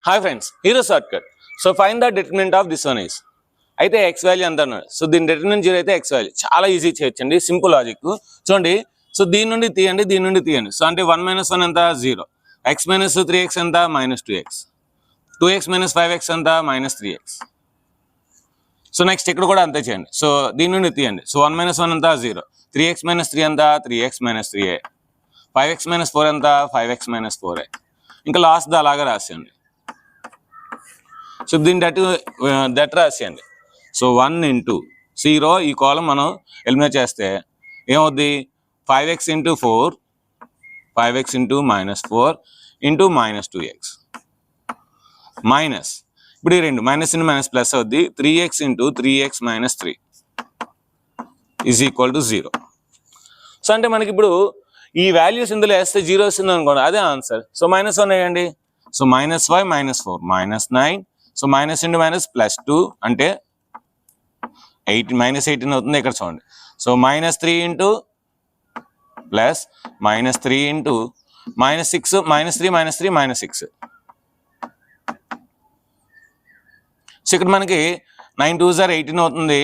Hi friends, hero short cut. So find the determinant of this one is. అయితే X value ఎంత అన్నాడు. So దీని determinant 0 అయితే X value చాలా easy చేయొచ్చండి, సింపుల్ లాజిక్. చూడండి, సో దీని నుండి తీయండి, దీని నుండి తీయండి. సో అంటే 1 - 1 ఎంత 0, x - 3x ఎంత -2x, 2x - 5x ఎంత -3x. సో నెక్స్ట్ ఇక్కడ కూడా అంతే చేయండి. సో దీని నుండి తీయండి. సో 1 - 1 ఎంత 0, 3x - 3 ఎంత 3x - 3a, 5x - 4 ఎంత 5x - 4a. ఇంకా లాస్ట్ అలాగా రాసేయండి. సో దీని దట్ రాసేయండి. సో 1 × 0 ఈ కాలం మనం ఎలిమినేట్ చేస్తే ఏమవుద్ది, 5x × 4, 5x × -4 × -2x మైనస్, ఇప్పుడు ఈ రెండు మైనస్ ఇంటూ మైనస్ ప్లస్ అవుద్ది, 3x × 3x - 3 is equal to 0. So అంటే మనకి ఇప్పుడు ఈ వాల్యూస్ ఇందులో వేస్తే 0 వస్తుంది అనుకోండి, అదే ఆన్సర్. సో -1 వేయండి. So -5 - 4 -9. So minus into minus +2 అంటే 8 -18 అవుతుంది. ఇక్కడ చూడండి. సో -3 × +, -3 × -6 -3 -6. సో ఇక్కడ మనకి 9 × 2 = 18 అవుతుంది.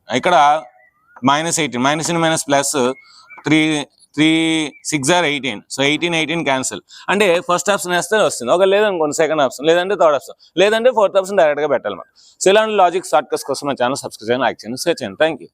ఇక్కడ -18 minus into minus plus 3 6 = 18. So 18 cancel. అంటే ఫస్ట్ ఆప్షన్ వేస్తే వస్తుంది, ఒక లేదనుకోండి సెకండ్ ఆప్షన్, లేదంటే థర్డ్ ఆప్షన్, లేదంటే ఫోర్త్ ఆప్షన్ డైరెక్ట్గా పెట్టాలన్నమాట. సో ఇలాంటి లాజిక్ షార్ట్ కట్స్ కోసం మా ఛానల్ సబ్స్క్రైబ్ చేయండి, లైక్ చేయండి, షేర్ చేయండి. Thank you.